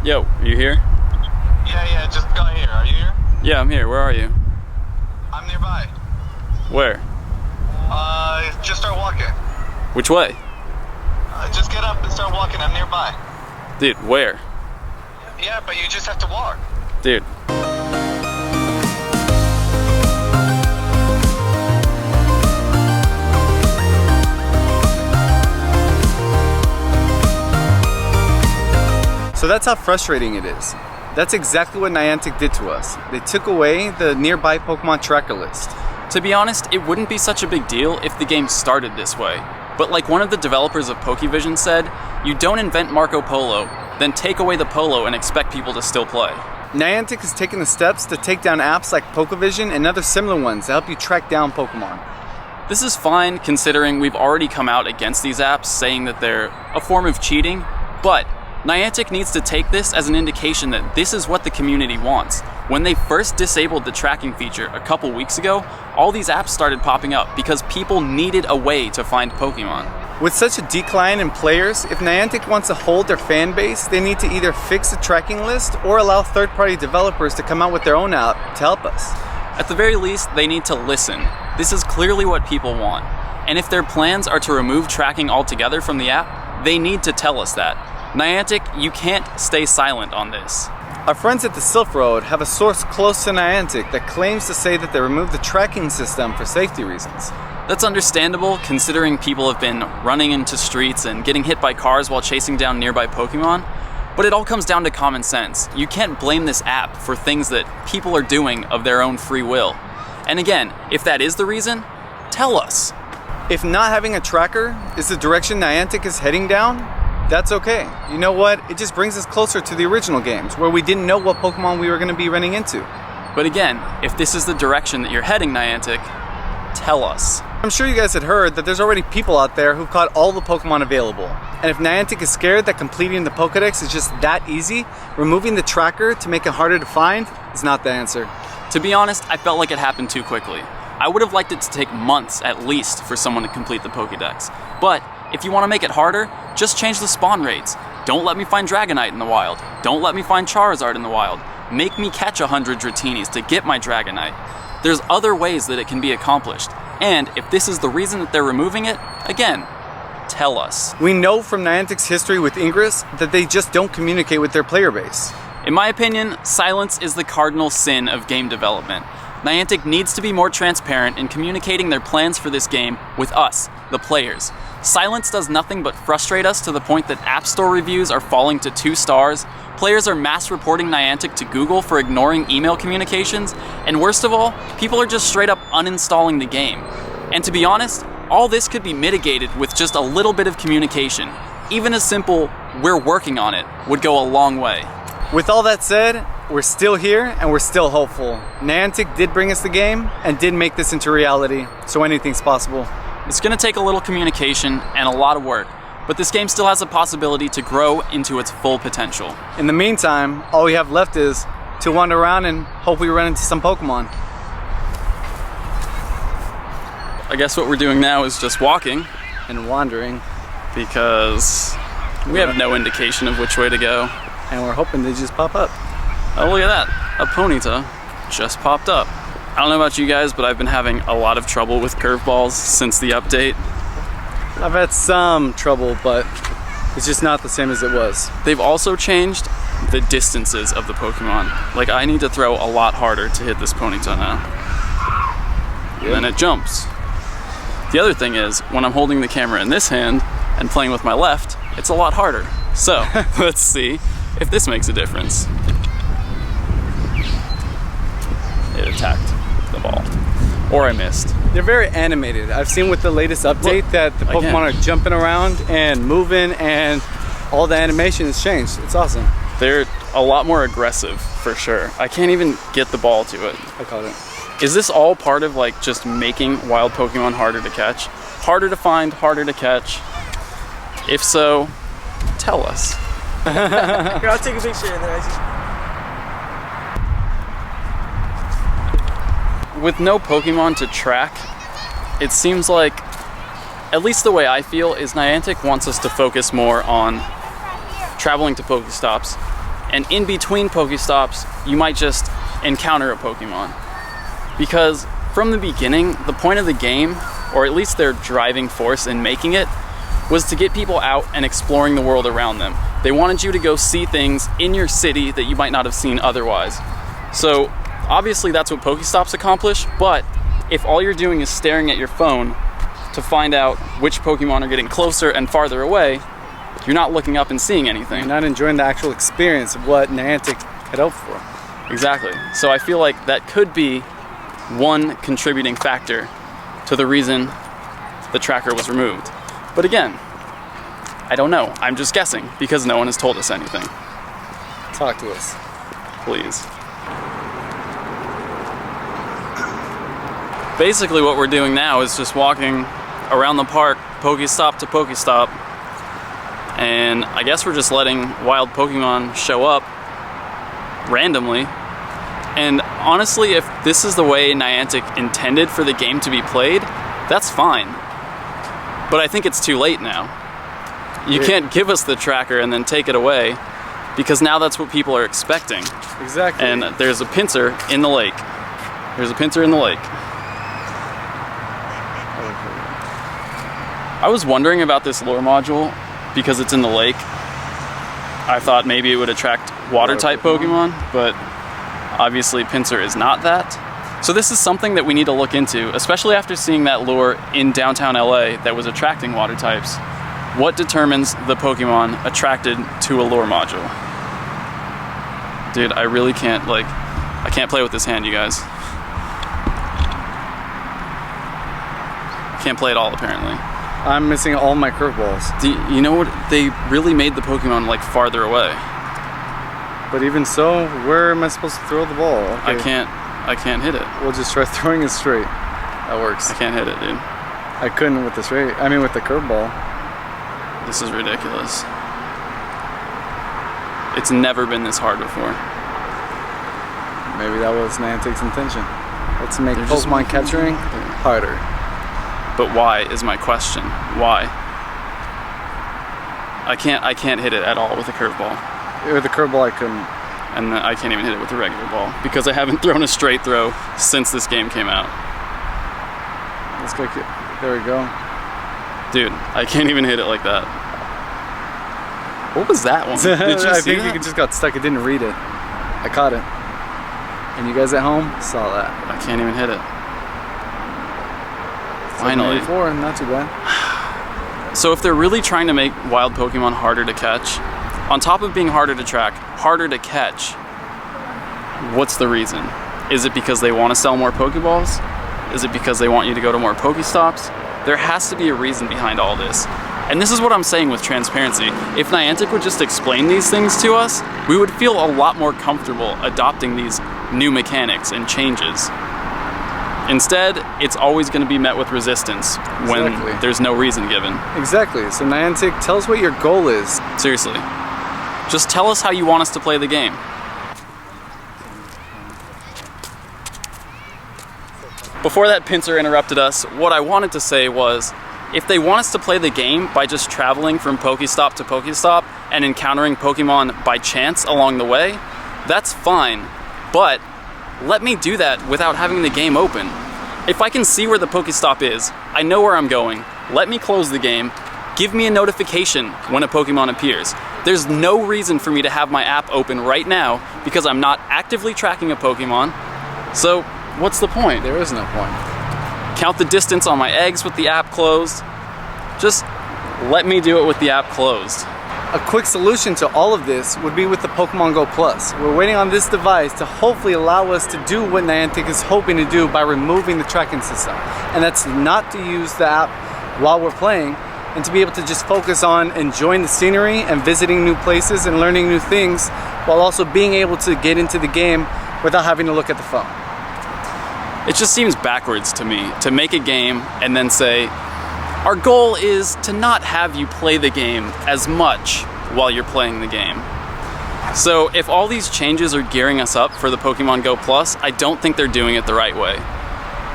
Yo, are you here? Yeah, just got here. Are you here? Yeah, I'm here. Where are you? I'm nearby. Where? Just start walking. Which way? Just get up and start walking. I'm nearby. Dude, where? Yeah, but you just have to walk. Dude. So that's how frustrating it is. That's exactly what Niantic did to us. They took away the nearby Pokemon tracker list. To be honest, it wouldn't be such a big deal if the game started this way. But like one of the developers of Pokevision said, you don't invent Marco Polo, then take away the Polo and expect people to still play. Niantic has taken the steps to take down apps like Pokevision and other similar ones to help you track down Pokemon. This is fine considering we've already come out against these apps saying that they're a form of cheating, but Niantic needs to take this as an indication that this is what the community wants. When they first disabled the tracking feature a couple weeks ago, all these apps started popping up because people needed a way to find Pokemon. With such a decline in players, if Niantic wants to hold their fan base, they need to either fix the tracking list or allow third-party developers to come out with their own app to help us. At the very least, they need to listen. This is clearly what people want. And if their plans are to remove tracking altogether from the app, they need to tell us that. Niantic, you can't stay silent on this. Our friends at the Silk Road have a source close to Niantic that claims to say that they removed the tracking system for safety reasons. That's understandable considering people have been running into streets and getting hit by cars while chasing down nearby Pokemon, but it all comes down to common sense. You can't blame this app for things that people are doing of their own free will. And again, if that is the reason, tell us. If not having a tracker is the direction Niantic is heading down, that's okay. You know what? It just brings us closer to the original games, where we didn't know what Pokemon we were going to be running into. But again, if this is the direction that you're heading, Niantic, tell us. I'm sure you guys had heard that there's already people out there who've caught all the Pokemon available. And if Niantic is scared that completing the Pokedex is just that easy, removing the tracker to make it harder to find is not the answer. To be honest, I felt like it happened too quickly. I would have liked it to take months at least for someone to complete the Pokedex. But if you want to make it harder, just change the spawn rates. Don't let me find Dragonite in the wild. Don't let me find Charizard in the wild. Make me catch 100 Dratinis to get my Dragonite. There's other ways that it can be accomplished. And if this is the reason that they're removing it, again, tell us. We know from Niantic's history with Ingress that they just don't communicate with their player base. In my opinion, silence is the cardinal sin of game development. Niantic needs to be more transparent in communicating their plans for this game with us, the players. Silence does nothing but frustrate us to the point that App Store reviews are falling to 2 stars, players are mass reporting Niantic to Google for ignoring email communications, and worst of all, people are just straight up uninstalling the game. And to be honest, all this could be mitigated with just a little bit of communication. Even a simple, "we're working on it," would go a long way. With all that said, we're still here and we're still hopeful. Niantic did bring us the game and did make this into reality, so anything's possible. It's going to take a little communication and a lot of work, but this game still has a possibility to grow into its full potential. In the meantime, all we have left is to wander around and hope we run into some Pokemon. I guess what we're doing now is just walking, And wandering. because we have no indication of which way to go. And we're hoping they just pop up. Oh, look at that. A Ponyta just popped up. I don't know about you guys, but I've been having a lot of trouble with curveballs since the update. I've had some trouble, but it's just not the same as it was. They've also changed the distances of the Pokemon. Like, I need to throw a lot harder to hit this Ponyta now. And then it jumps. The other thing is, when I'm holding the camera in this hand and playing with my left, it's a lot harder. So, let's see if this makes a difference. It attacked the ball. Or I missed. They're very animated. I've seen with the latest update that the Pokemon are jumping around and moving, and all the animation has changed. It's awesome. They're a lot more aggressive, for sure. I can't even get the ball to it. I caught it. Is this all part of like just making wild Pokemon harder to catch? Harder to find, harder to catch? If so, tell us. Here, I'll take a picture and then With no Pokemon to track, it seems like, at least the way I feel, is Niantic wants us to focus more on traveling to Pokestops and in between Pokestops, you might just encounter a Pokemon. Because from the beginning, the point of the game, or at least their driving force in making it, was to get people out and exploring the world around them. They wanted you to go see things in your city that you might not have seen otherwise. So obviously that's what Pokestops accomplish, but if all you're doing is staring at your phone to find out which Pokemon are getting closer and farther away, you're not looking up and seeing anything. You're not enjoying the actual experience of what Niantic had hoped for. Exactly. So I feel like that could be one contributing factor to the reason the tracker was removed. But again, I don't know. I'm just guessing because no one has told us anything. Talk to us. Please. Basically what we're doing now is just walking around the park, Pokestop to Pokestop, and I guess we're just letting wild Pokemon show up randomly. And honestly, if this is the way Niantic intended for the game to be played, that's fine. But I think it's too late now. You can't give us the tracker and then take it away, because now that's what people are expecting. Exactly. And there's a pincer in the lake. There's a pincer in the lake. I was wondering about this lure module because it's in the lake. I thought maybe it would attract water-type Pokemon, but obviously pincer is not that. So this is something that we need to look into, especially after seeing that lure in downtown LA that was attracting water types. What determines the Pokemon attracted to a lure module? Dude, I really can't, I can't play with this hand, you guys. Can't play at all, apparently. I'm missing all my curveballs. You know what? They really made the Pokemon, farther away. But even so, where am I supposed to throw the ball? Okay. I can't hit it. We'll just try throwing it straight. That works. I can't hit it, dude. I couldn't with the straight. I mean, with the curveball. This is ridiculous. It's never been this hard before. Maybe that was Niantic's intention. Let's make Pokemon capturing harder. But why is my question? Why? I can't hit it at all with a curveball. With the curveball, I couldn't. And I can't even hit it with a regular ball because I haven't thrown a straight throw since this game came out. Let's go. There we go. Dude, I can't even hit it like that. What was that one? Did you I see think that? it just got stuck. It didn't read it. I caught it. And you guys at home saw that. I can't even hit it. Finally. 784, not too bad. So if they're really trying to make wild Pokemon harder to catch, on top of being harder to track, harder to catch, what's the reason? Is it because they want to sell more Pokeballs? Is it because they want you to go to more Pokestops? There has to be a reason behind all this. And this is what I'm saying with transparency. If Niantic would just explain these things to us, we would feel a lot more comfortable adopting these new mechanics and changes. Instead, it's always going to be met with resistance when there's no reason given. Exactly. So Niantic, tell us what your goal is. Seriously. Just tell us how you want us to play the game. Before that pincer interrupted us, what I wanted to say was, if they want us to play the game by just traveling from Pokestop to Pokestop and encountering Pokemon by chance along the way, that's fine. But let me do that without having the game open. If I can see where the Pokestop is, I know where I'm going, let me close the game, give me a notification when a Pokemon appears. There's no reason for me to have my app open right now because I'm not actively tracking a Pokemon. So what's the point? There is no point. Count the distance on my eggs with the app closed. Just let me do it with the app closed. A quick solution to all of this would be with the Pokemon Go Plus. We're waiting on this device to hopefully allow us to do what Niantic is hoping to do by removing the tracking system. And that's not to use the app while we're playing, and to be able to just focus on enjoying the scenery and visiting new places and learning new things, while also being able to get into the game without having to look at the phone. It just seems backwards to me to make a game and then say, our goal is to not have you play the game as much while you're playing the game. So if all these changes are gearing us up for the Pokemon Go Plus, I don't think they're doing it the right way.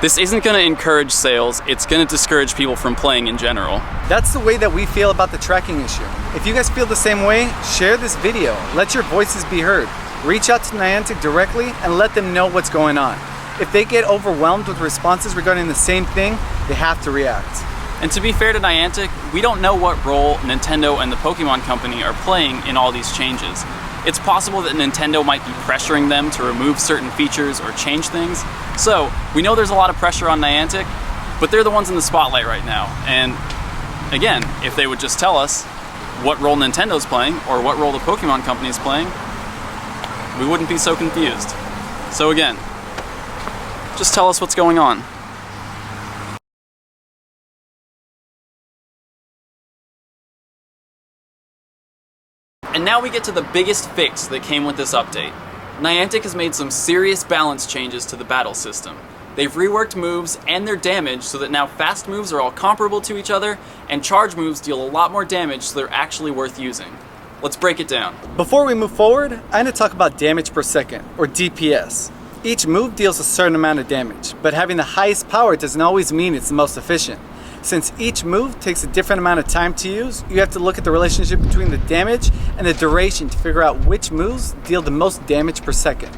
This isn't going to encourage sales, it's going to discourage people from playing in general. That's the way that we feel about the tracking issue. If you guys feel the same way, share this video. Let your voices be heard. Reach out to Niantic directly and let them know what's going on. If they get overwhelmed with responses regarding the same thing, they have to react. And to be fair to Niantic, we don't know what role Nintendo and the Pokemon Company are playing in all these changes. It's possible that Nintendo might be pressuring them to remove certain features or change things. So, we know there's a lot of pressure on Niantic, but they're the ones in the spotlight right now. And again, if they would just tell us what role Nintendo's playing or what role the Pokemon Company is playing, we wouldn't be so confused. So again, just tell us what's going on. And now we get to the biggest fix that came with this update. Niantic has made some serious balance changes to the battle system. They've reworked moves and their damage so that now fast moves are all comparable to each other, and charge moves deal a lot more damage so they're actually worth using. Let's break it down. Before we move forward, I'm going to talk about damage per second, or DPS. Each move deals a certain amount of damage, but having the highest power doesn't always mean it's the most efficient. Since each move takes a different amount of time to use, you have to look at the relationship between the damage and the duration to figure out which moves deal the most damage per second.